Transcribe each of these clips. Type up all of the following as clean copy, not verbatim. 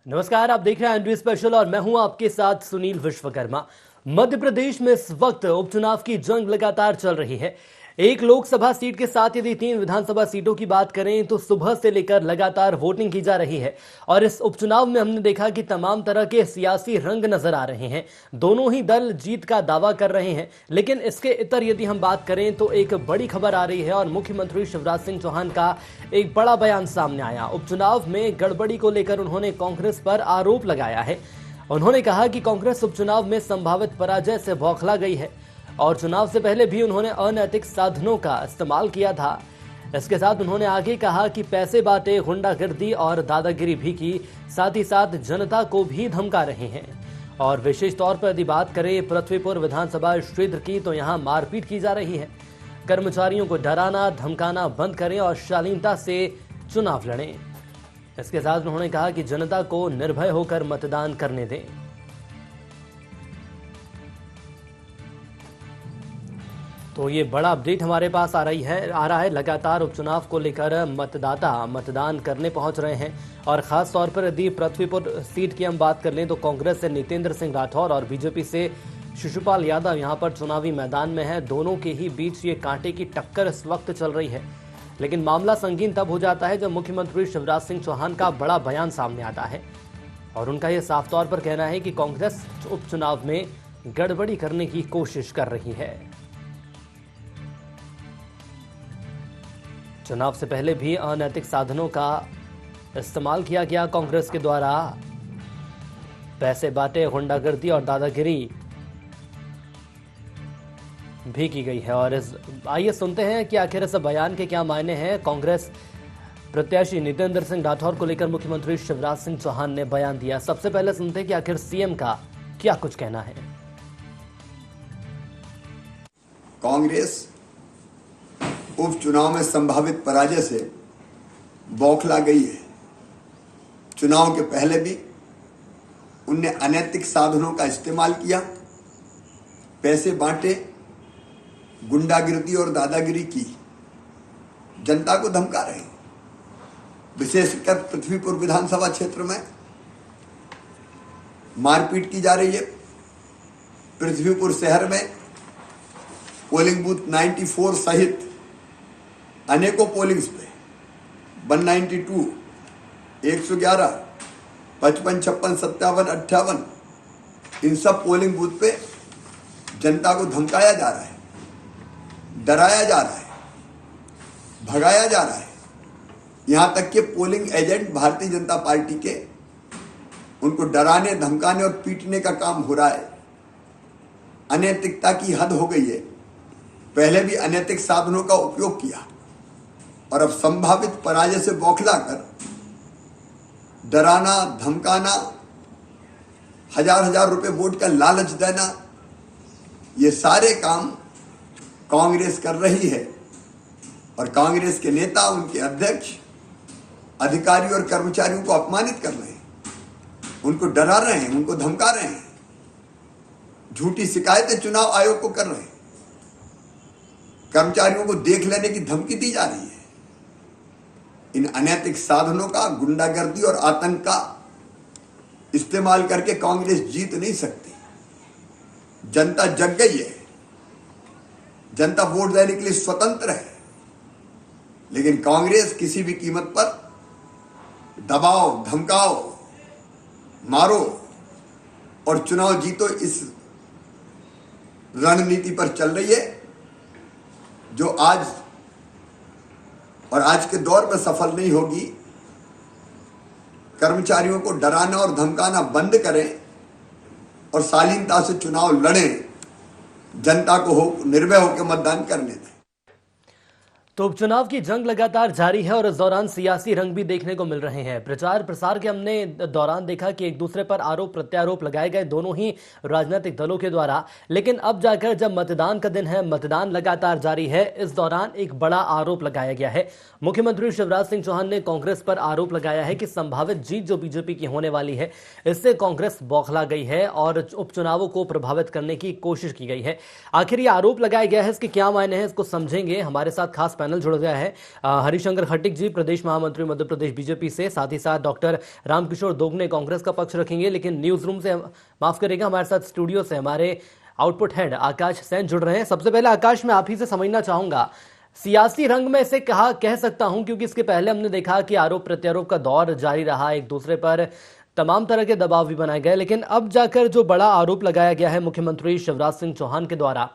नमस्कार, आप देख रहे हैं एनडी स्पेशल और मैं हूं आपके साथ सुनील विश्वकर्मा। मध्य प्रदेश में इस वक्त उपचुनाव की जंग लगातार चल रही है। एक लोकसभा सीट के साथ यदि 3 विधानसभा सीटों की बात करें तो सुबह से लेकर लगातार वोटिंग की जा रही है और इस उपचुनाव में हमने देखा कि तमाम तरह के सियासी रंग नजर आ रहे हैं। दोनों ही दल जीत का दावा कर रहे हैं, लेकिन इसके इतर यदि हम बात करें तो एक बड़ी खबर आ रही है और मुख्यमंत्री शिवराज सिंह चौहान का एक बड़ा बयान सामने आया। उपचुनाव में गड़बड़ी को लेकर उन्होंने कांग्रेस पर आरोप लगाया है। उन्होंने कहा कि कांग्रेस उपचुनाव में संभावित पराजय से बौखला गई है और चुनाव से पहले भी उन्होंने अनैतिक साधनों का इस्तेमाल किया था। इसके साथ उन्होंने आगे कहा कि पैसे बांटे, गुंडागर्दी और दादागिरी भी की, साथ ही साथ जनता को भी धमका रहे हैं। और विशेष तौर पर यदि बात करें पृथ्वीपुर विधानसभा क्षेत्र की तो यहां मारपीट की जा रही है। कर्मचारियों को डराना धमकाना बंद करें और शालीनता से चुनाव लड़ें। इसके साथ उन्होंने कहा कि जनता को निर्भय होकर मतदान करने दें। तो ये बड़ा अपडेट हमारे पास आ रहा है। लगातार उपचुनाव को लेकर मतदाता मतदान करने पहुंच रहे हैं और खास तौर पर यदि पृथ्वीपुर सीट की हम बात कर लें तो कांग्रेस से नितेंद्र सिंह राठौर और बीजेपी से शिशुपाल यादव यहां पर चुनावी मैदान में है। दोनों के ही बीच ये कांटे की टक्कर इस वक्त चल रही है, लेकिन मामला संगीन तब हो जाता है जब मुख्यमंत्री शिवराज सिंह चौहान का बड़ा बयान सामने आता है और उनका यह साफ तौर पर कहना है कि कांग्रेस उपचुनाव में गड़बड़ी करने की कोशिश कर रही है। चुनाव से पहले भी अनैतिक साधनों का इस्तेमाल किया गया कांग्रेस के द्वारा। पैसे बांटे, गुंडागर्दी और दादागिरी भी की गई है। और आइए सुनते हैं कि आखिर इस बयान के क्या मायने हैं। कांग्रेस प्रत्याशी नितेंद्र सिंह राठौर को लेकर मुख्यमंत्री शिवराज सिंह चौहान ने बयान दिया। सबसे पहले सुनते हैं कि आखिर सीएम का क्या कुछ कहना है। कांग्रेस उपचुनाव में संभावित पराजय से बौखला गई है। चुनाव के पहले भी उनने अनैतिक साधनों का इस्तेमाल किया, पैसे बांटे, गुंडागिरी और दादागिरी की, जनता को धमका रहे। विशेषकर पृथ्वीपुर विधानसभा क्षेत्र में मारपीट की जा रही है। पृथ्वीपुर शहर में पोलिंग बूथ 94 सहित अनेकों पोलिंग्स पे 192, 111, 55, 56, 57, 58 इन सब पोलिंग बूथ पे जनता को धमकाया जा रहा है, डराया जा रहा है, भगाया जा रहा है। यहां तक कि polling agent Bharatiya Janata party के उनको डराने, धमकाने और पीटने का काम हो रहा है। अनैतिकता की हद हो गई है। पहले भी अनैतिक साधनों का उपयोग किया और अब संभावित पराजय से बौखला कर डराना, धमकाना, हजार रुपए वोट का लालच देना, ये सारे काम कांग्रेस कर रही है। और कांग्रेस के नेता, उनके अध्यक्ष, अधिकारी और कर्मचारियों को अपमानित कर रहे हैं, उनको डरा रहे हैं, उनको धमका रहे हैं, झूठी शिकायतें चुनाव आयोग को कर रहे हैं, कर्मचारियों को देख लेने की धमकी दी जा रही है। इन अनैतिक साधनों का, गुंडागर्दी और आतंक का इस्तेमाल करके कांग्रेस जीत नहीं सकती। जनता जग गई है, जनता वोट देने के लिए स्वतंत्र है, लेकिन कांग्रेस किसी भी कीमत पर दबाओ, धमकाओ, मारो और चुनाव जीतो, इस रणनीति पर चल रही है, जो आज और आज के दौर में सफल नहीं होगी। कर्मचारियों को डराना और धमकाना बंद करें और शालीनता से चुनाव लड़ें, जनता को निर्भय होकर मतदान करने दें। तो उपचुनाव की जंग लगातार जारी है और इस दौरान सियासी रंग भी देखने को मिल रहे हैं। प्रचार प्रसार के हमने दौरान देखा कि एक दूसरे पर आरोप प्रत्यारोप लगाए गए दोनों ही राजनीतिक दलों के द्वारा, लेकिन अब जाकर जब मतदान का दिन है, मतदान लगातार जारी है, इस दौरान एक बड़ा आरोप लगाया गया है। मुख्यमंत्री शिवराज सिंह चौहान ने कांग्रेस पर आरोप लगाया है कि संभावित जीत जो बीजेपी की होने वाली है, इससे कांग्रेस बौखला गई है और उपचुनावों को प्रभावित करने की कोशिश की गई है। आखिर ये आरोप लगाया गया है, इसके क्या मायने हैं, इसको समझेंगे। हमारे साथ खास पैनल जुड़ गया है। हरिशंकर खट्टिक जी, प्रदेश महामंत्री मध्य प्रदेश बीजेपी से, साथ ही साथ डॉक्टर रामकिशोर दोगने कांग्रेस का पक्ष रखेंगे। लेकिन न्यूज रूम से, माफ करेगा, हमारे साथ स्टूडियो से हमारे आउटपुट हेड आकाश सेन जुड़ रहे हैं। सबसे पहले आकाश, मैं आप ही से समझना चाहूंगा, सियासी रंग में इसे कह सकता हूं, क्योंकि इसके पहले हमने देखा कि आरोप प्रत्यारोप का दौर जारी रहा, एक दूसरे पर तमाम तरह के दबाव भी बनाए गए, लेकिन अब जाकर जो बड़ा आरोप लगाया गया है मुख्यमंत्री शिवराज सिंह चौहान के द्वारा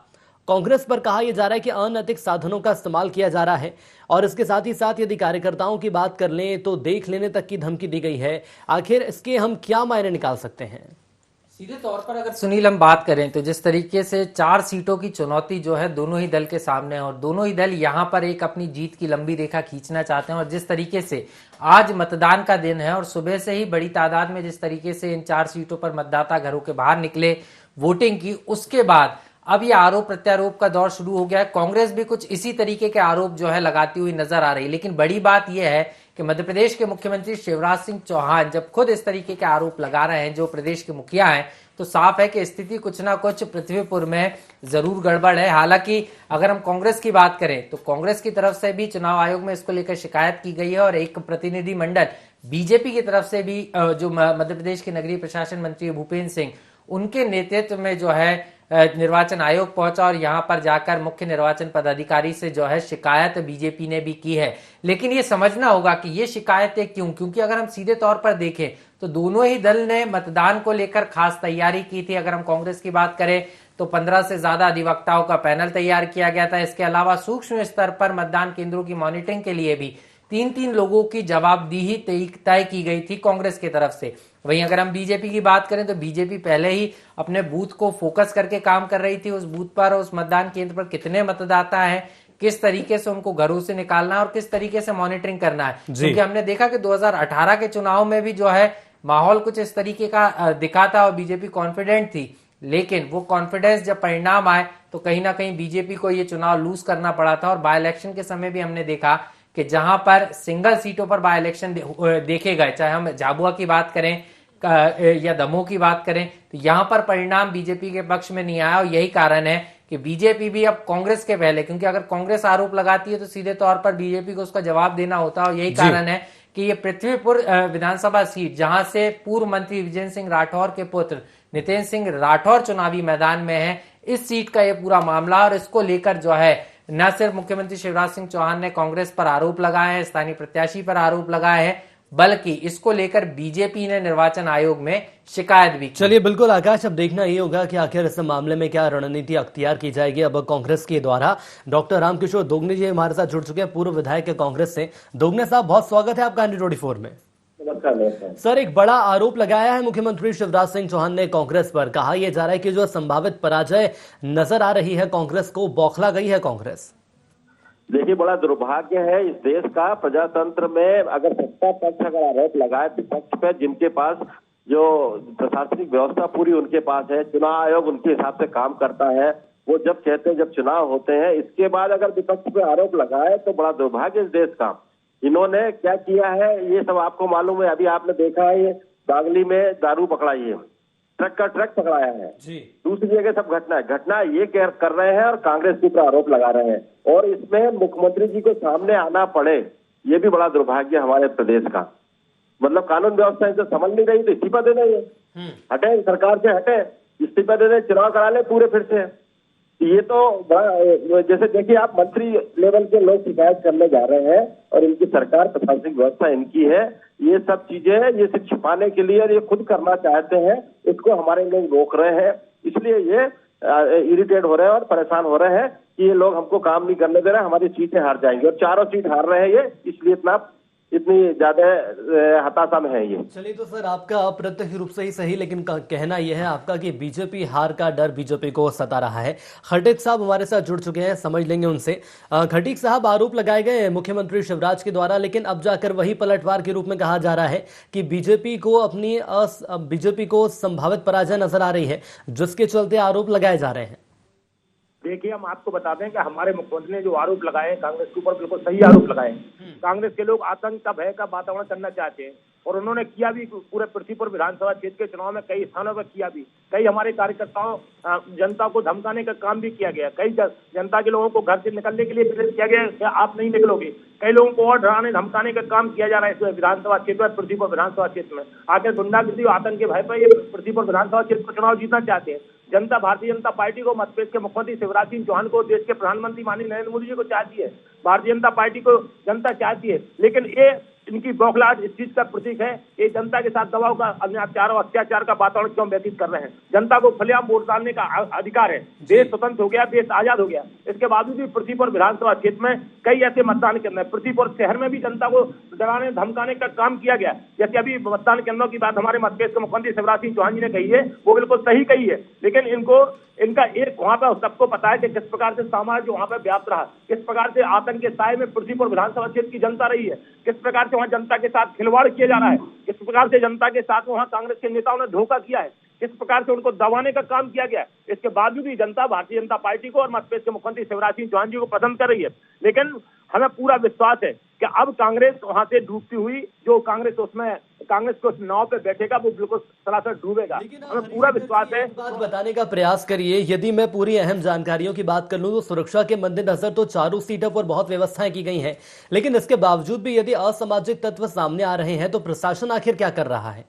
कांग्रेस पर, कहा यह जा रहा है कि अनैतिक साधनों का इस्तेमाल किया जा रहा है, और इसके साथ ही साथ यदि कार्यकर्ताओं की बात कर लें तो देख लेने तक की धमकी दी गई है। आखिर इसके हम क्या मायने निकाल सकते हैं? सीधे तौर पर अगर सुनील हम बात करें तो जिस तरीके से 4 सीटों की चुनौती जो है दोनों ही दल के सामने है, और दोनों ही दल यहां पर एक अपनी जीत की लंबी रेखा खींचना चाहते हैं, और जिस तरीके से आज मतदान का दिन है और सुबह से ही बड़ी तादाद में जिस तरीके से इन 4 सीटों पर मतदाता घरों के बाहर निकले वोटिंग की, उसके बाद अब ये आरोप प्रत्यारोप का दौर शुरू हो गया है। कांग्रेस भी कुछ इसी तरीके के आरोप जो है लगाती हुई नजर आ रही है, लेकिन बड़ी बात यह है कि मध्य प्रदेश के मुख्यमंत्री शिवराज सिंह चौहान जब खुद इस तरीके के आरोप लगा रहे हैं, जो प्रदेश के मुखिया हैं, तो साफ है कि स्थिति कुछ ना कुछ पृथ्वीपुर में जरूर गड़बड़ है। हालांकि अगर हम कांग्रेस की बात करें तो कांग्रेस की तरफ से भी चुनाव आयोग में इसको लेकर शिकायत की गई है, और एक प्रतिनिधि मंडल बीजेपी की तरफ से भी जो मध्य प्रदेश के नगरीय प्रशासन मंत्री भूपेंद्र सिंह, उनके नेतृत्व में जो है निर्वाचन आयोग पहुंचा, और यहां पर जाकर मुख्य निर्वाचन पदाधिकारी से जो है शिकायत बीजेपी ने भी की है। लेकिन ये समझना होगा कि ये शिकायतें क्यों, क्योंकि अगर हम सीधे तौर पर देखें तो दोनों ही दल ने मतदान को लेकर खास तैयारी की थी। अगर हम कांग्रेस की बात करें तो 15 से ज्यादा अधिवक्ताओं का पैनल तैयार किया गया था। इसके अलावा सूक्ष्म स्तर पर मतदान केंद्रों की मॉनिटरिंग के लिए भी 3-3 लोगों की जवाबदेही तय की गई थी कांग्रेस की तरफ से। वहीं अगर हम बीजेपी की बात करें तो बीजेपी पहले ही अपने बूथ को फोकस करके काम कर रही थी। उस बूथ पर, उस मतदान केंद्र पर कितने मतदाता हैं, किस तरीके से उनको घरों से निकालना है और किस तरीके से मॉनिटरिंग करना है, क्योंकि हमने देखा कि 2018 के चुनाव में भी जो है माहौल कुछ इस तरीके का दिखा था और बीजेपी कॉन्फिडेंट थी। लेकिन वो कॉन्फिडेंस जब परिणाम आए तो कहीं ना कहीं बीजेपी को ये चुनाव लूज करना पड़ा था। और बाय इलेक्शन के समय भी हमने देखा कि जहां पर सिंगल सीटों पर बाय इलेक्शन देखे गए, चाहे हम झाबुआ की बात करें या दमोह की बात करें, तो यहां पर परिणाम बीजेपी के पक्ष में नहीं आया। और यही कारण है कि बीजेपी भी अब कांग्रेस के पहले, क्योंकि अगर कांग्रेस आरोप लगाती है तो सीधे तौर पर बीजेपी को उसका जवाब देना होता है। और यही कारण है कि ये पृथ्वीपुर विधानसभा सीट, जहां से पूर्व मंत्री विजेंद्र सिंह राठौर के पुत्र नितेंद्र सिंह राठौर चुनावी मैदान में है, इस सीट का ये पूरा मामला, और इसको लेकर जो है न सिर्फ मुख्यमंत्री शिवराज सिंह चौहान ने कांग्रेस पर आरोप लगाए हैं, स्थानीय प्रत्याशी पर आरोप लगाए हैं, बल्कि इसको लेकर बीजेपी ने निर्वाचन आयोग में शिकायत भी की। चलिए, बिल्कुल आकाश, अब देखना ये होगा कि आखिर इस मामले में क्या रणनीति अख्तियार की जाएगी अब कांग्रेस के द्वारा। डॉक्टर रामकिशोर दोगने जी हमारे साथ जुड़ चुके हैं, पूर्व विधायक है कांग्रेस से। दोगने साहब, बहुत स्वागत है आपका 124 में। सर, एक बड़ा आरोप लगाया है मुख्यमंत्री शिवराज सिंह चौहान ने कांग्रेस पर। कहा यह जा रहा है कि जो संभावित पराजय नजर आ रही है कांग्रेस को, बौखला गई है कांग्रेस। देखिए, बड़ा दुर्भाग्य है इस देश का, प्रजातंत्र में अगर सत्ता पक्ष अगर आरोप लगाए विपक्ष पे, जिनके पास जो प्रशासनिक व्यवस्था पूरी उनके पास है, चुनाव आयोग उनके हिसाब से काम करता है, वो जब कहते हैं जब चुनाव होते हैं, इसके बाद अगर विपक्ष पे आरोप लगाए तो बड़ा दुर्भाग्य इस देश का। इन्होंने क्या किया है ये सब आपको मालूम है। अभी आपने देखा है ये बागली में दारू पकड़ाई है, ट्रक का ट्रक पकड़ाया है जी। दूसरी जगह सब घटना ये कर रहे हैं और कांग्रेस के ऊपर आरोप लगा रहे हैं, और इसमें मुख्यमंत्री जी को सामने आना पड़े, ये भी बड़ा दुर्भाग्य हमारे प्रदेश का। मतलब कानून व्यवस्था इनसे समझ नहीं रही तो इस्तीफा दे दें, हटे सरकार से, हटे, इस्तीफा दे दें, चुनाव करा ले पूरे फिर से। ये तो जैसे देखिए आप, मंत्री लेवल के लोग शिकायत करने जा रहे हैं और इनकी सरकार, प्रशासनिक व्यवस्था इनकी है, ये सब चीजें ये सिर्फ छिपाने के लिए, ये खुद करना चाहते हैं, इसको हमारे लोग रोक रहे हैं। इसलिए ये इरिटेट हो रहे हैं और परेशान हो रहे हैं कि ये लोग हमको काम नहीं करने दे रहे, हमारी सीटें हार जाएंगे, और 4 सीट हार रहे हैं ये, इसलिए इतनी ज्यादा हताशा में है ये। चलिए, तो सर आपका अप्रत्यक्ष रूप से ही सही, लेकिन कहना यह है आपका कि बीजेपी हार का डर बीजेपी को सता रहा है। खटीक साहब हमारे साथ जुड़ चुके हैं, समझ लेंगे उनसे। खटीक साहब, आरोप लगाए गए मुख्यमंत्री शिवराज के द्वारा, लेकिन अब जाकर वही पलटवार के रूप में कहा जा रहा है कि बीजेपी को संभावित पराजय नजर आ रही है, जिसके चलते आरोप लगाए जा रहे हैं। देखिए, हम आपको बता दें कि हमारे मुख्यमंत्री ने जो आरोप लगाए कांग्रेस के ऊपर, बिल्कुल सही आरोप लगाए। कांग्रेस के लोग आतंक का, भय का वातावरण करना चाहते हैं, और उन्होंने किया भी पूरे पृथ्वीपुर विधानसभा क्षेत्र के चुनाव में कई स्थानों पर किया भी। कई हमारे कार्यकर्ताओं जनता को धमकाने का काम भी किया गया। कई जनता के लोगों को घर से निकलने के लिए प्रेरित किया गया कि आप नहीं निकलोगे। कई लोगों को और डराने धमकाने का काम किया जा रहा है इस विधानसभा क्षेत्र में, पृथ्वीपुर विधानसभा क्षेत्र में। आखिर गुंडागर्दी और आतंक के भय पर ये पृथ्वीपुर विधानसभा क्षेत्र को चुनाव जीतना चाहते हैं। जनता भारतीय जनता पार्टी को, मध्य प्रदेश के मुख्यमंत्री शिवराज सिंह चौहान को, देश के प्रधानमंत्री माननीय नरेंद्र मोदी जी को चाहती है। भारतीय जनता पार्टी को जनता चाहती है, लेकिन ये इनकी बौखलाहट इस चीज का प्रतीक है। ये जनता के साथ दबाव का, अत्याचार और अत्याचार का वातावरण क्यों व्यतीत कर रहे हैं। जनता को खुलेआम वोट डालने का अधिकार है। देश स्वतंत्र हो गया, देश आजाद हो गया, इसके बावजूद भी पृथ्वीपुर विधानसभा क्षेत्र में कई ऐसे मतदान केंद्र है। पृथ्वीपुर शहर में भी जनता को डराने धमकाने का काम किया गया। जैसे अभी मतदान केंद्रों की बात हमारे मध्य प्रदेश के मुख्यमंत्री शिवराज सिंह चौहान जी ने कही है, वो बिल्कुल सही कही है, लेकिन इनका एक वहां पर सबको पता है कि किस प्रकार से साम्राज्य वहां पर व्याप्त रहा, किस प्रकार से आतंक के साए में पृथ्वीपुर विधानसभा क्षेत्र की जनता रही है, किस प्रकार से वहां जनता के साथ खिलवाड़ किया जा रहा है, किस प्रकार से जनता के साथ वहां कांग्रेस के नेताओं ने धोखा किया है, किस प्रकार से उनको दबाने का काम किया गया है। इसके बावजूद भी जनता भारतीय जनता पार्टी को और मध्य प्रदेश के मुख्यमंत्री शिवराज सिंह चौहान जी को पसंद कर रही है। लेकिन हमें पूरा विश्वास है कि अब कांग्रेस वहां से डूबती हुई, जो कांग्रेस को उस नाव पे बैठेगा वो बिल्कुल सरासर डूबेगा। हमें पूरा विश्वास है। बात बताने का प्रयास करिए। यदि मैं पूरी अहम जानकारियों की बात कर लूं तो सुरक्षा के मद्देनजर तो चारों सीटों पर बहुत व्यवस्थाएं की गई हैं, लेकिन इसके बावजूद भी यदि असामाजिक तत्व सामने आ रहे हैं तो प्रशासन आखिर क्या कर रहा है?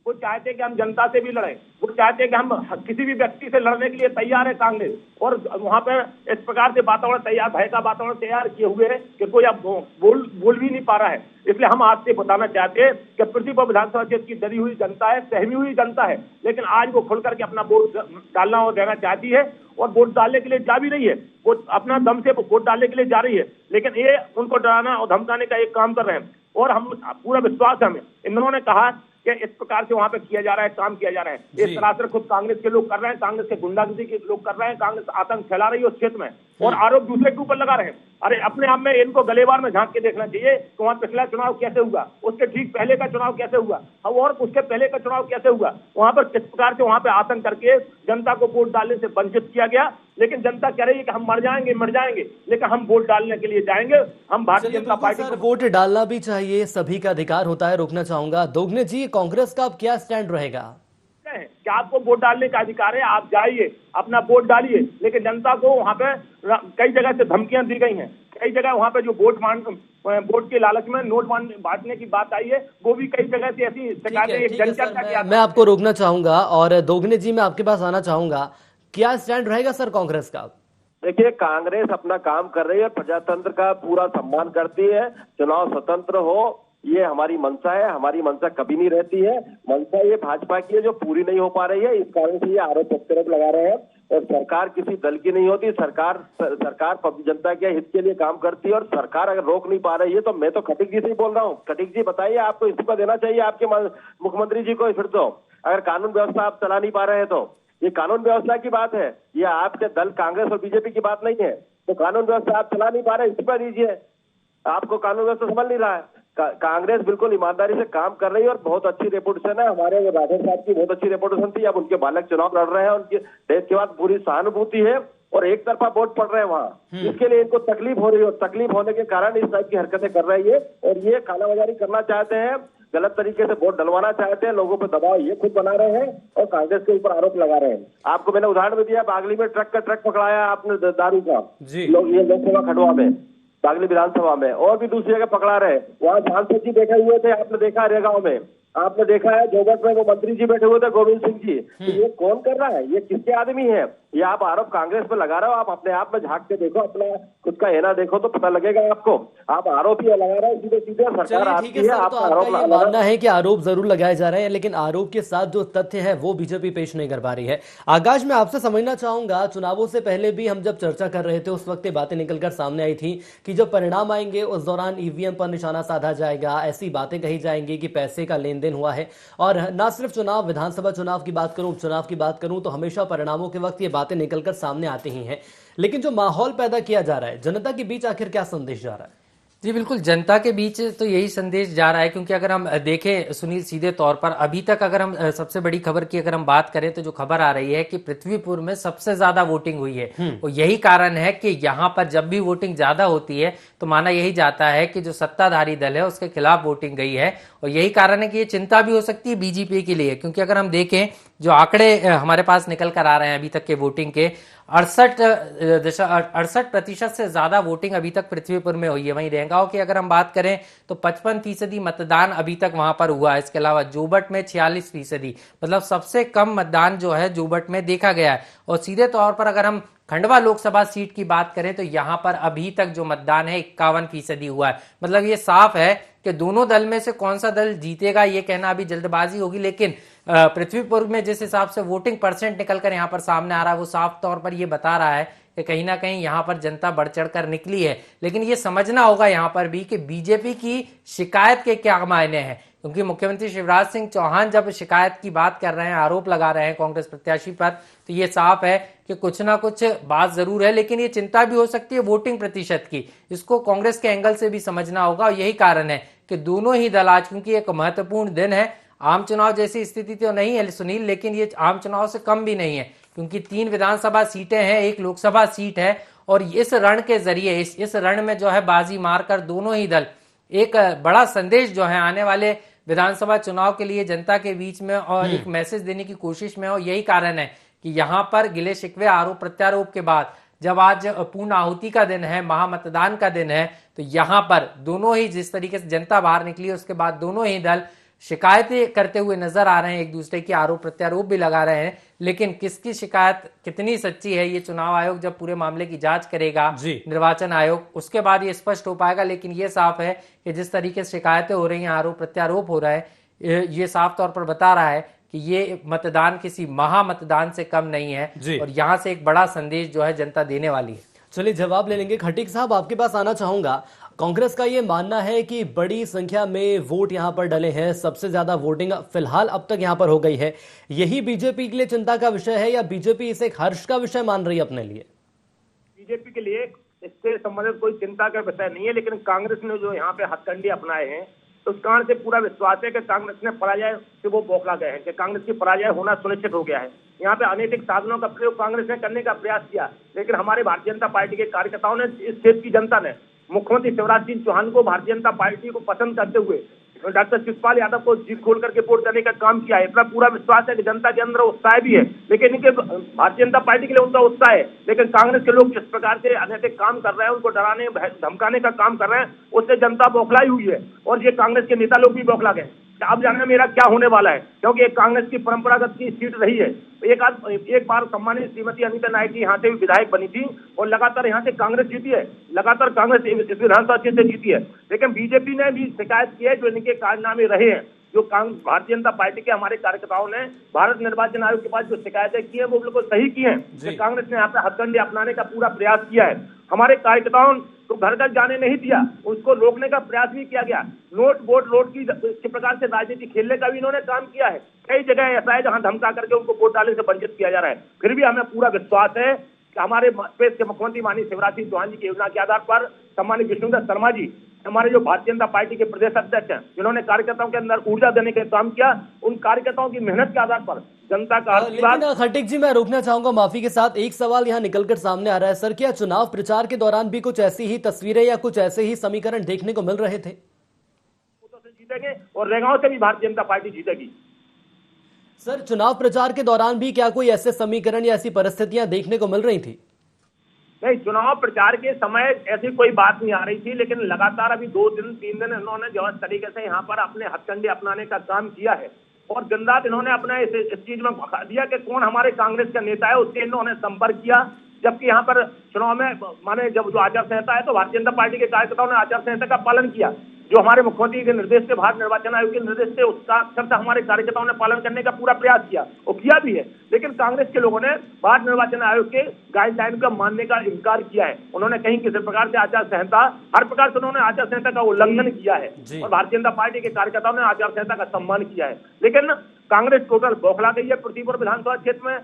वो चाहते हैं कि हम जनता से भी लड़ें, वो चाहते हैं कि हम किसी भी व्यक्ति से लड़ने के लिए तैयार है कांग्रेस, और वहां पर इस प्रकार से वातावरण तैयार, भय का वातावरण तैयार किए हुए है कि कोई अब बोल भी नहीं पा रहा है। इसलिए हम आज से बताना चाहते हैं कि पृथ्वीपुर विधानसभा क्षेत्र की डरी हुई जनता है, सहमी हुई जनता है, लेकिन आज वो खुल करके अपना वोट डालना और देना चाहती है और वोट डालने के लिए जा भी रही है। वो अपना दम से वोट डालने के लिए जा रही है, लेकिन ये उनको डराना और धमकाने का एक काम कर रहे हैं। और हम पूरा विश्वास है हमें, इन्होंने कहा कि इस प्रकार से वहां पे किया जा रहा है, काम किया जा रहा है, इस तरह से खुद कांग्रेस के लोग कर रहे हैं, कांग्रेस के गुंडागर्दी के लोग कर रहे हैं, कांग्रेस आतंक फैला रही है उस क्षेत्र में और आरोप दूसरे के ऊपर लगा रहे हैं। अरे अपने आप में इनको गलेबार में झांक के देखना चाहिए कि वहां पिछला चुनाव कैसे हुआ, उसके ठीक पहले का चुनाव कैसे हुआ और उसके पहले का चुनाव कैसे हुआ, वहां पर किस प्रकार से वहां पे आतंक करके जनता को वोट डालने से वंचित किया गया। लेकिन जनता कह रही है कि हम मर जाएंगे, लेकिन हम वोट डालने के लिए जाएंगे। हम भारतीय जनता पार्टी को वोट डालना भी चाहिए, सभी का अधिकार होता है। रोकना चाहूंगा दोगने जी, कांग्रेस का अब क्या स्टैंड रहेगा? क्या आपको वोट डालने का अधिकार है, आप जाइए अपना वोट डालिए, लेकिन जनता को वहां पे कई जगह से धमकियां दी गई हैं। कई जगह वहां पे जो वोट के लालच में नोट बांटने की बात आई है, वो भी कई जगह से ऐसी शिकायतें। मैं आपको रोकना चाहूंगा और दोगने जी मैं आपके पास आना चाहूंगा, क्या स्टैंड रहेगा सर कांग्रेस का? देखिए, कांग्रेस अपना काम कर रही है, प्रजातंत्र का पूरा सम्मान करती है, चुनाव स्वतंत्र हो ये हमारी मंशा है। हमारी मंशा कभी नहीं रहती है। मंशा ये भाजपा की है जो पूरी नहीं हो पा रही है, इस कारण से ये आरोप प्रत्यारोप लगा रहे हैं। और सरकार किसी दल की नहीं होती, सरकार जनता के हित के लिए काम करती है और सरकार अगर रोक नहीं पा रही है तो मैं तो खटीक जी से ही बोल रहा हूँ। खटीक जी बताइए, आपको इस्तीफा देना चाहिए आपके मुख्यमंत्री जी को। फिर तो अगर कानून व्यवस्था आप चला नहीं पा रहे हैं तो ये कानून व्यवस्था की बात है, ये आपके दल कांग्रेस और बीजेपी की बात नहीं है। तो कानून व्यवस्था आप चला नहीं पा रहे, इस्तीफा दीजिए। आपको कानून व्यवस्था समझ नहीं रहा है। कांग्रेस बिल्कुल ईमानदारी से काम कर रही है और बहुत अच्छी रेपुटेशन है। हमारे राठौर साहब की बहुत अच्छी रेपुटेशन थी, अब उनके बालक चुनाव लड़ रहे हैं, उनके देश के बाद पूरी सहानुभूति है और एक तरफा वोट पड़ रहे हैं वहाँ। इसके लिए इनको तकलीफ हो रही है और तकलीफ होने के कारण इस टाइप की हरकतें कर रही है और ये कालाबाजारी करना चाहते हैं, गलत तरीके से वोट डलवाना चाहते हैं, लोगों पर दबाव ये खुद बना रहे हैं और कांग्रेस के ऊपर आरोप लगा रहे हैं। आपको मैंने उदाहरण भी दिया, बागली में ट्रक पकड़ाया आपने दारू का, ये लोकसभा खंडवा में, बागली विधानसभा में, और भी दूसरी जगह पकड़ा रहे। वहाँ सांसद जी बैठे हुए थे, आपने देखा रेगांव में, आपने देखा है जोगट में वो मंत्री जी बैठे हुए थे, गोविंद सिंह जी। तो ये कौन कर रहा है, ये किसके आदमी है? ये आप आरोप कांग्रेस पे लगा रहे हो। आप अपने आप में झांक के देखो, अपना खुद का एना देखो तो पता लगेगा आपको। आप आरोप ही लगा रहे हो सीधे सीधे, सरकार आपकी है, आपका आरोप मानना है कि आरोप जरूर लगाए जा रहे हैं, लेकिन आरोप के साथ जो तथ्य है वो बीजेपी पेश नहीं कर पा रही है। आकाश, मैं आपसे समझना चाहूंगा, चुनावों से पहले भी हम जब चर्चा कर रहे थे उस वक्त ये बातें निकलकर सामने आई थी कि जब परिणाम आएंगे उस दौरान ईवीएम पर निशाना साधा जाएगा, ऐसी बातें कही जाएंगी कि पैसे का लेन देन हुआ है। और ना सिर्फ चुनाव, विधानसभा चुनाव की बात करूं, उपचुनाव की बात करूं, तो हमेशा परिणामों के वक्त ये बातें निकलकर सामने आती ही हैं। लेकिन जो माहौल पैदा किया जा रहा है जनता के बीच, आखिर क्या संदेश जा रहा है? जी बिल्कुल, जनता के बीच तो यही संदेश जा रहा है, क्योंकि अगर हम देखें सुनील, सीधे तौर पर अभी तक अगर हम सबसे बड़ी खबर की अगर हम बात करें तो जो खबर आ रही है कि पृथ्वीपुर में सबसे ज्यादा वोटिंग हुई है। और यही कारण है कि यहाँ पर जब भी वोटिंग ज्यादा होती है तो माना यही जाता है कि जो सत्ताधारी दल है उसके खिलाफ वोटिंग गई है। और यही कारण है कि ये चिंता भी हो सकती है बीजेपी के लिए, क्योंकि अगर हम देखें जो आंकड़े हमारे पास निकल कर आ रहे हैं अभी तक के वोटिंग के, 68% से ज्यादा वोटिंग अभी तक पृथ्वीपुर में हुई है। वहीं रेंगांव की अगर हम बात करें तो 55% मतदान अभी तक वहां पर हुआ है। इसके अलावा जोबट में 46%, मतलब सबसे कम मतदान जो है जोबट में देखा गया है। और सीधे तौर पर अगर हम खंडवा लोकसभा सीट की बात करें तो यहां पर अभी तक जो मतदान है 51% हुआ है। मतलब ये साफ है कि दोनों दल में से कौन सा दल जीतेगा ये कहना अभी जल्दबाजी होगी, लेकिन पृथ्वीपुर में जिस हिसाब से वोटिंग परसेंट निकलकर यहां पर सामने आ रहा है वो साफ तौर पर ये बता रहा है कि कहीं ना कहीं यहां पर जनता बढ़ चढ़कर निकली है। लेकिन ये समझना होगा यहां पर भी कि बीजेपी की शिकायत के क्या मायने हैं, क्योंकि मुख्यमंत्री शिवराज सिंह चौहान जब शिकायत की बात कर रहे हैं, आरोप लगा रहे हैं कांग्रेस प्रत्याशी पर, तो ये साफ है कि कुछ ना कुछ बात जरूर है। लेकिन ये चिंता भी हो सकती है वोटिंग प्रतिशत की, इसको कांग्रेस के एंगल से भी समझना होगा। और यही कारण है कि दोनों ही दल आज, क्योंकि एक महत्वपूर्ण दिन है, आम चुनाव जैसी स्थिति तो नहीं है सुनील, लेकिन ये आम चुनाव से कम भी नहीं है, क्योंकि 3 विधानसभा सीटें हैं, 1 लोकसभा सीट है। और इस रण के जरिए इस रण में जो है बाजी मारकर दोनों ही दल एक बड़ा संदेश जो है आने वाले विधानसभा चुनाव के लिए जनता के बीच में और एक मैसेज देने की कोशिश में। और यही कारण है कि यहाँ पर गिले शिकवे, आरोप प्रत्यारोप के बाद जब आज पूर्ण आहुति का दिन है, महामतदान का दिन है, तो यहाँ पर दोनों ही जिस तरीके से जनता बाहर निकली है उसके बाद दोनों ही दल शिकायतें करते हुए नजर आ रहे हैं, एक दूसरे की आरोप प्रत्यारोप भी लगा रहे हैं। लेकिन किसकी शिकायत कितनी सच्ची है ये चुनाव आयोग जब पूरे मामले की जांच करेगा, निर्वाचन आयोग, उसके बाद ये स्पष्ट हो पाएगा। लेकिन ये साफ है कि जिस तरीके से शिकायतें हो रही हैं, आरोप प्रत्यारोप हो रहा है, ये साफ तौर पर बता रहा है कि ये मतदान किसी महामतदान से कम नहीं है। और यहाँ से एक बड़ा संदेश जो है जनता देने वाली है। चलिए जवाब ले लेंगे। खटीक साहब, आपके पास आना चाहूंगा। कांग्रेस का ये मानना है कि बड़ी संख्या में वोट यहां पर डले हैं, सबसे ज्यादा वोटिंग फिलहाल अब तक यहां पर हो गई है। यही बीजेपी के लिए चिंता का विषय है या बीजेपी इसे एक हर्ष का विषय मान रही है अपने लिए? बीजेपी के लिए इससे संबंधित कोई चिंता का विषय नहीं है, लेकिन कांग्रेस ने जो यहाँ पे हथकंडे अपनाए हैं तो उस कारण से पूरा विश्वास है कि कांग्रेस ने पराजय से वो बौखला गए हैं, कि कांग्रेस की पराजय होना सुनिश्चित हो गया है। यहाँ पे अनैतिक साधनों का प्रयोग कांग्रेस ने करने का प्रयास किया, लेकिन हमारे भारतीय जनता पार्टी के कार्यकर्ताओं ने, इस क्षेत्र की जनता ने मुख्यमंत्री शिवराज सिंह चौहान को, भारतीय जनता पार्टी को पसंद करते हुए डॉक्टर शिवपाल यादव को जीत खोल करके वोट देने का काम किया है। इतना पूरा विश्वास है कि जनता के अंदर उत्साह भी है, लेकिन इनके भारतीय जनता पार्टी के लिए उनका उत्साह है, लेकिन कांग्रेस के लोग जिस प्रकार से अनैतिक काम कर रहे हैं, उनको डराने धमकाने का काम कर रहे हैं, उससे जनता बौखलाई हुई है। और ये कांग्रेस के नेता लोग भी बौखला गए। अब जाने मेरा क्या होने वाला है, क्योंकि एक कांग्रेस की परंपरागत की सीट रही है। एक बार सम्मानित श्रीमती अनीता नायक जी यहाँ से विधायक बनी थी और लगातार यहाँ से कांग्रेस जीती है, लगातार कांग्रेस इस विधानसभा क्षेत्र से जीती है। लेकिन बीजेपी ने भी शिकायत की है, जो इनके कारनामे रहे हैं, जो भारतीय जनता पार्टी के हमारे कार्यकर्ताओं ने भारत निर्वाचन आयोग के पास जो शिकायतें की है वो बिल्कुल सही की है। कांग्रेस ने यहाँ पे हथकंडे अपनाने का पूरा प्रयास किया है। हमारे कार्यकर्ताओं को घर घर जाने नहीं दिया, उसको रोकने का प्रयास भी किया गया। वोट की प्रकार से राजनीति खेलने का भी इन्होंने काम किया है। कई जगह ऐसा है जहां धमका करके उनको वोट डालने से वंचित किया जा रहा है। फिर भी हमें पूरा विश्वास है कि हमारे प्रदेश के मुख्यमंत्री माननीय शिवराज सिंह चौहान जी की योजना के आधार पर सम्मानित विष्णुदत्त शर्मा जी, हमारे जो भारतीय जनता पार्टी के प्रदेश अध्यक्ष हैं, जिन्होंने कार्यकर्ताओं के अंदर ऊर्जा देने का काम किया, उन कार्यकर्ताओं की मेहनत के आधार पर जनता का आशीर्वाद। लेकिन खटीक जी, मैं रोकना चाहूंगा माफी के साथ। एक सवाल यहाँ निकलकर सामने आ रहा है सर, क्या चुनाव प्रचार के दौरान भी कुछ ऐसी ही तस्वीरें या कुछ ऐसे ही समीकरण देखने को मिल रहे थे? जीतेंगे और रेगांव से भी भारतीय जनता पार्टी जीतेगी। सर, चुनाव प्रचार के दौरान भी क्या कोई ऐसे समीकरण या ऐसी परिस्थितियां देखने को मिल रही थी? नहीं, चुनाव प्रचार के समय ऐसी कोई बात नहीं आ रही थी, लेकिन लगातार अभी 2 दिन 3 दिन इन्होंने जो इस तरीके से यहाँ पर अपने हथकंडे अपनाने का काम किया है और दिन रात इन्होंने अपने इस चीज में भगा दिया कि कौन हमारे कांग्रेस का नेता है, उससे इन्होंने संपर्क किया। जबकि यहाँ पर चुनाव में माने जब जो आचार संहिता है तो भारतीय जनता पार्टी के कार्यकर्ताओं ने आचार संहिता का पालन किया। जो हमारे मुख्यमंत्री के निर्देश से, भारत निर्वाचन आयोग के निर्देश से, उसका अक्षरशः हमारे कार्यकर्ताओं ने पालन करने का पूरा प्रयास किया और किया भी है। लेकिन कांग्रेस के लोगों ने भारत निर्वाचन आयोग के गाइडलाइन का मानने का इनकार किया है। उन्होंने कहीं किसी प्रकार से आचार संहिता, हर प्रकार से उन्होंने आचार संहिता का उल्लंघन किया है और भारतीय जनता पार्टी के कार्यकर्ताओं ने आचार संहिता का सम्मान किया है। लेकिन कांग्रेस टोटल बौखला गई है। पृथ्वीपुर विधानसभा क्षेत्र में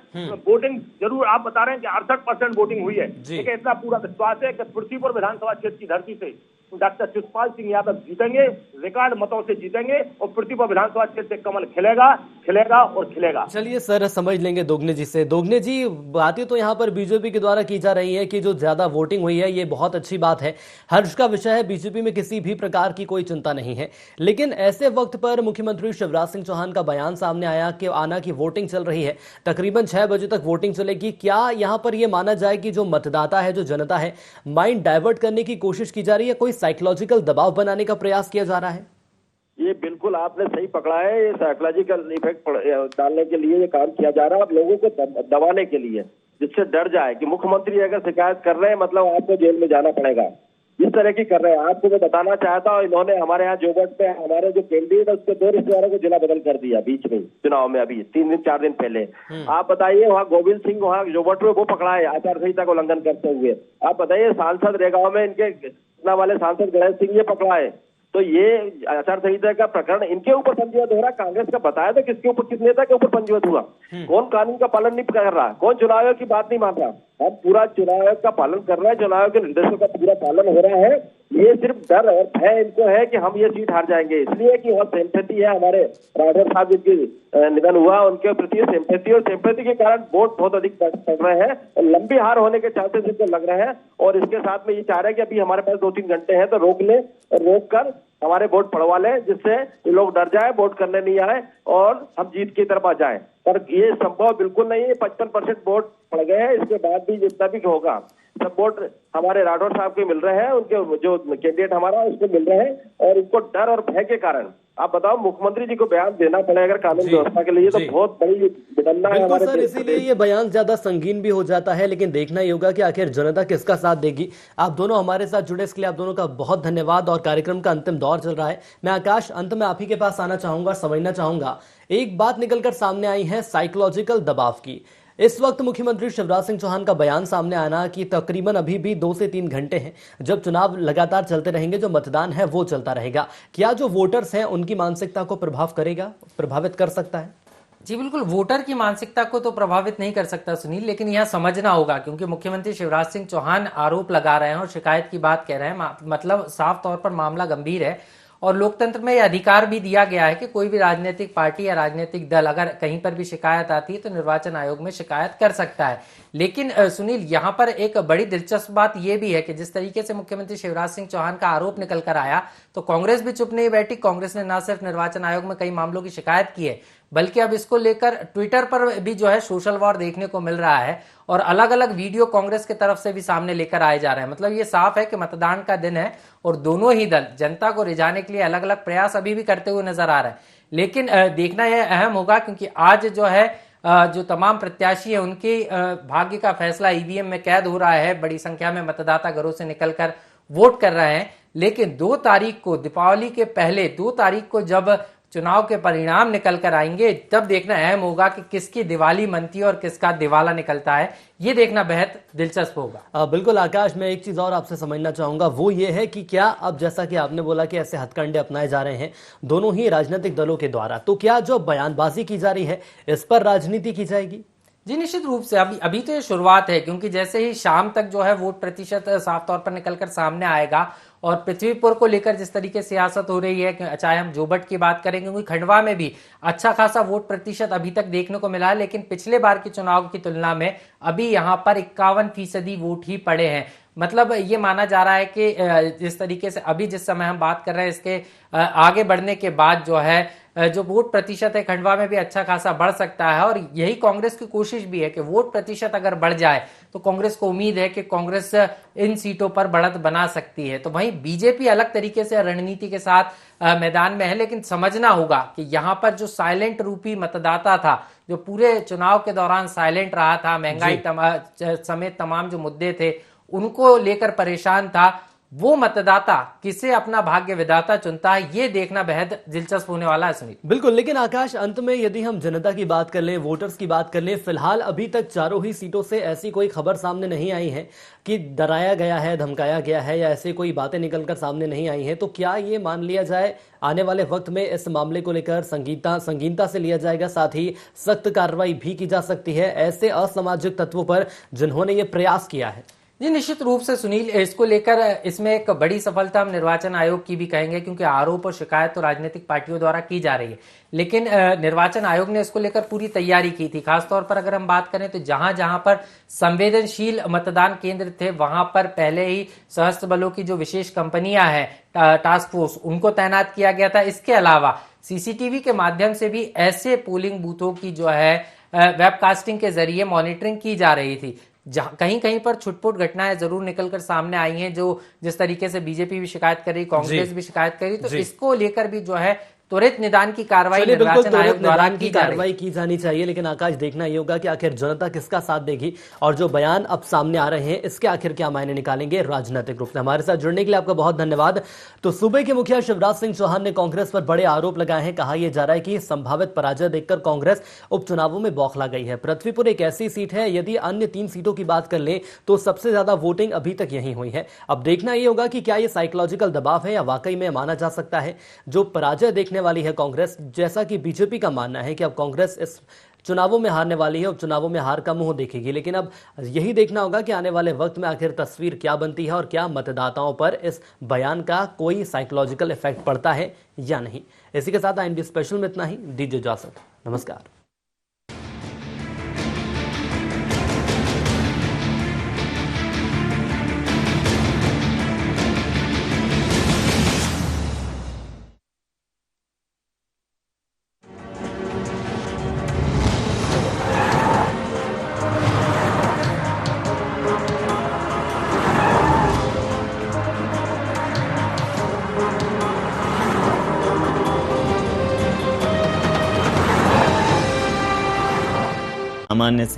वोटिंग जरूर आप बता रहे हैं कि 68% वोटिंग हुई है, लेकिन इतना पूरा विश्वास है कि पृथ्वीपुर विधानसभा क्षेत्र की धरती से डॉक्टर शिवपाल सिंह यादव जीतेंगे, रिकॉर्ड मतों से जीतेंगे और पृथ्वीपुर विधानसभा क्षेत्र से कमल खिलेगा, खिलेगा और खिलेगा। चलिए सर, समझ लेंगे दोगने जी से। दोगने जी, बातें तो यहाँ पर बीजेपी के द्वारा की जा रही है कि जो ज्यादा वोटिंग हुई है ये बहुत अच्छी बात है, हर्ष का विषय है, बीजेपी में किसी भी प्रकार की कोई चिंता नहीं है। लेकिन ऐसे वक्त पर मुख्यमंत्री शिवराज सिंह चौहान का बयान सामने आया कि वोटिंग चल रही है, तकरीबन 6 बजे तक वोटिंग चलेगी। क्या यहाँ पर यह माना जाए कि जो मतदाता है, जो जनता है, माइंड डाइवर्ट करने की कोशिश की जा रही है, कोई साइकोलॉजिकल दबाव बनाने का प्रयास किया जा रहा है? ये बिल्कुल आपने सही पकड़ा है। ये साइकोलॉजिकल इफेक्ट डालने के लिए ये काम किया जा रहा है, अब लोगों को दबाने के लिए, जिससे डर जाए कि मुख्यमंत्री अगर शिकायत कर रहे हैं मतलब आपको जेल में जाना पड़ेगा, इस तरह की कर रहे हैं। आपको मैं बताना चाहता हूँ, इन्होंने हमारे यहाँ जोबट पे हमारे जो कैंडिडेट है उसके 2 रिश्तेदारों को जिला बदल कर दिया बीच में चुनाव में, अभी 3-4 दिन पहले। आप बताइए, वहाँ गोविंद सिंह वहाँ जोबट में वो पकड़ा है आचार संहिता को उल्लंघन करते हुए। आप बताइए, सांसद रेगांव में इनके वाले सांसद गणेश सिंह ये पकड़ा है। तो ये आचार संहिता का प्रकरण इनके ऊपर पंजीबद्ध हो रहा है। कांग्रेस का बताया तो किसके ऊपर, किस नेता के ऊपर पंजीबद्ध हुआ? कौन कानून का पालन नहीं कर रहा? कौन चुनाव आयोग की बात नहीं मान रहा? हम पूरा चुनाव आयोग का पालन कर रहे हैं, चुनाव आयोग के निर्देशों का पूरा पालन हो रहा है। ये सिर्फ डर और भय इनको है कि हम ये सीट हार जाएंगे, इसलिए कि वहाँ सिंपैथी है। हमारे राठौर साहब जिनकी निधन हुआ उनके प्रति सिंपैथी, और सिंपैथी के कारण वोट बहुत अधिक पड़ रहे हैं और लंबी हार होने के चांसेस इनको लग रहे हैं। और इसके साथ में ये चाह रहे हैं कि अभी हमारे पास 2-3 घंटे हैं तो रोक ले और रोक कर हमारे वोट पड़वा लें, जिससे ये लोग डर जाए, वोट करने नहीं आए और हम जीत की तरफ आ जाए। पर ये संभव बिल्कुल नहीं है। 55% वोट पड़ गए हैं, इसके बाद भी जितना भी होगा सब वोट हमारे राठौर साहब के मिल रहे हैं, उनके जो कैंडिडेट हमारा उसको मिल रहे हैं। और इनको डर और भय के कारण, आप बताओ, मुख्यमंत्री जी को बयान देना पड़ेगा कानून व्यवस्था के लिए, तो बहुत बड़ी विडंबना है हमारे सर, इसीलिए ये बयान ज्यादा संगीन भी हो जाता है। लेकिन देखना ही होगा कि आखिर जनता किसका साथ देगी। आप दोनों हमारे साथ जुड़े, इसके लिए आप दोनों का बहुत धन्यवाद। और कार्यक्रम का अंतिम दौर चल रहा है। मैं आकाश, अंत में आप ही के पास आना चाहूंगा, समझना चाहूंगा, एक बात निकलकर सामने आई है साइकोलॉजिकल दबाव की। इस वक्त मुख्यमंत्री शिवराज सिंह चौहान का बयान सामने आना कि तकरीबन अभी भी 2 से 3 घंटे हैं, जब चुनाव लगातार चलते रहेंगे, जो मतदान है वो चलता रहेगा, क्या जो वोटर्स हैं उनकी मानसिकता को प्रभावित कर सकता है? जी बिल्कुल, वोटर की मानसिकता को तो प्रभावित नहीं कर सकता सुनील, लेकिन यह समझना होगा, क्योंकि मुख्यमंत्री शिवराज सिंह चौहान आरोप लगा रहे हैं और शिकायत की बात कह रहे हैं, मतलब साफ तौर पर मामला गंभीर है। और लोकतंत्र में यह अधिकार भी दिया गया है कि कोई भी राजनीतिक पार्टी या राजनीतिक दल अगर कहीं पर भी शिकायत आती है तो निर्वाचन आयोग में शिकायत कर सकता है। लेकिन सुनील, यहाँ पर एक बड़ी दिलचस्प बात यह भी है कि जिस तरीके से मुख्यमंत्री शिवराज सिंह चौहान का आरोप निकल कर आया, तो कांग्रेस भी चुप नहीं बैठी। कांग्रेस ने न सिर्फ निर्वाचन आयोग में कई मामलों की शिकायत की है, बल्कि अब इसको लेकर ट्विटर पर भी जो है सोशल वॉर देखने को मिल रहा है और अलग अलग वीडियो कांग्रेस की तरफ से भी सामने लेकर आए जा रहे हैं। मतलब ये साफ है कि मतदान का दिन है और दोनों ही दल जनता को रिझाने के लिए अलग अलग प्रयास अभी भी करते हुए नजर आ रहे हैं। लेकिन देखना यह अहम होगा, क्योंकि आज जो है जो तमाम प्रत्याशी है उनके भाग्य का फैसला ईवीएम में कैद हो रहा है। बड़ी संख्या में मतदाता घरों से निकलकर वोट कर रहे हैं। लेकिन 2 तारीख को, दीपावली के पहले 2 तारीख को जब चुनाव के परिणाम निकल कर आएंगे, तब देखना अहम होगा कि किसकी दिवाली मनती है और किसका दिवाला निकलता है। ये देखना बेहद दिलचस्प होगा। बिल्कुल आकाश, मैं एक चीज और आपसे समझना चाहूंगा, वो ये है कि क्या अब जैसा कि आपने बोला कि ऐसे हथकंडे अपनाए जा रहे हैं दोनों ही राजनीतिक दलों के द्वारा, तो क्या जो बयानबाजी की जा रही है इस पर राजनीति की जाएगी? जी निश्चित रूप से। अभी तो ये शुरुआत है, क्योंकि जैसे ही शाम तक जो है वोट प्रतिशत साफ तौर पर निकलकर सामने आएगा और पृथ्वीपुर को लेकर जिस तरीके से सियासत हो रही है, चाहे हम जोबट की बात करें, क्योंकि खंडवा में भी अच्छा खासा वोट प्रतिशत अभी तक देखने को मिला है, लेकिन पिछले बार के चुनाव की तुलना में अभी यहाँ पर 51% वोट ही पड़े हैं। मतलब ये माना जा रहा है कि जिस तरीके से अभी जिस समय हम बात कर रहे हैं, इसके आगे बढ़ने के बाद जो है जो वोट प्रतिशत है खंडवा में भी अच्छा खासा बढ़ सकता है। और यही कांग्रेस की कोशिश भी है कि वोट प्रतिशत अगर बढ़ जाए तो कांग्रेस को उम्मीद है कि कांग्रेस इन सीटों पर बढ़त बना सकती है। तो वहीं बीजेपी अलग तरीके से रणनीति के साथ मैदान में है, लेकिन समझना होगा कि यहाँ पर जो साइलेंट रूपी मतदाता था, जो पूरे चुनाव के दौरान साइलेंट रहा था, महंगाई समेत तमाम जो मुद्दे थे उनको लेकर परेशान था, वो मतदाता किसे अपना भाग्य विधाता चुनता है, ये देखना बेहद दिलचस्प होने वाला है सुनील। बिल्कुल, लेकिन आकाश, अंत में यदि हम जनता की बात कर लें, वोटर्स की बात कर लें, फिलहाल अभी तक चारों ही सीटों से ऐसी कोई खबर सामने नहीं आई है कि डराया गया है, धमकाया गया है या ऐसी कोई बातें निकलकर सामने नहीं आई हैं। तो क्या ये मान लिया जाए आने वाले वक्त में इस मामले को लेकर संगीनता से लिया जाएगा, साथ ही सख्त कार्रवाई भी की जा सकती है ऐसे असामाजिक तत्वों पर जिन्होंने ये प्रयास किया है? जी निश्चित रूप से सुनील, इसको लेकर इसमें एक बड़ी सफलता हम निर्वाचन आयोग की भी कहेंगे, क्योंकि आरोप और शिकायत तो राजनीतिक पार्टियों द्वारा की जा रही है, लेकिन निर्वाचन आयोग ने इसको लेकर पूरी तैयारी की थी। खासतौर पर अगर हम बात करें तो जहां जहां पर संवेदनशील मतदान केंद्र थे वहां पर पहले ही सशस्त्र बलों की जो विशेष कंपनियां हैं, टास्क फोर्स, उनको तैनात किया गया था। इसके अलावा सीसीटीवी के माध्यम से भी ऐसे पोलिंग बूथों की जो है वेबकास्टिंग के जरिए मॉनिटरिंग की जा रही थी। जहां कहीं कहीं पर छुटपुट घटनाएं जरूर निकलकर सामने आई हैं, जो जिस तरीके से बीजेपी भी शिकायत कर रही, कांग्रेस भी शिकायत कर रही, तो इसको लेकर भी जो है त्वरित निदान की कार्रवाई निर्वाचन आयोग द्वारा की कार्रवाई की जानी चाहिए। लेकिन आकाश, देखना ये होगा कि आखिर जनता किसका साथ देगी और जो बयान अब सामने आ रहे हैं इसके आखिर क्या मायने निकालेंगे राजनीतिक रूप से। हमारे साथ जुड़ने के लिए आपका बहुत धन्यवाद। तो सूबे के मुखिया शिवराज सिंह चौहान ने कांग्रेस पर बड़े आरोप लगाए हैं। कहा यह जा रहा है कि संभावित पराजय देखकर कांग्रेस उपचुनावों में बौखला गई है। पृथ्वीपुर एक ऐसी सीट है, यदि अन्य 3 सीटों की बात कर लें तो सबसे ज्यादा वोटिंग अभी तक यही हुई है। अब देखना यह होगा कि क्या यह साइकोलॉजिकल दबाव है या वाकई में माना जा सकता है जो पराजय देखने वाली है कांग्रेस, जैसा कि बीजेपी का मानना है कि अब कांग्रेस इस चुनावों में हारने वाली है, उपचुनावों में हार का मुंह देखेगी। लेकिन अब यही देखना होगा कि आने वाले वक्त में आखिर तस्वीर क्या बनती है और क्या मतदाताओं पर इस बयान का कोई साइकोलॉजिकल इफेक्ट पड़ता है या नहीं। इसी के साथ IND स्पेशल में इतना ही। दीजिए इजाजत, नमस्कार। सामान्य से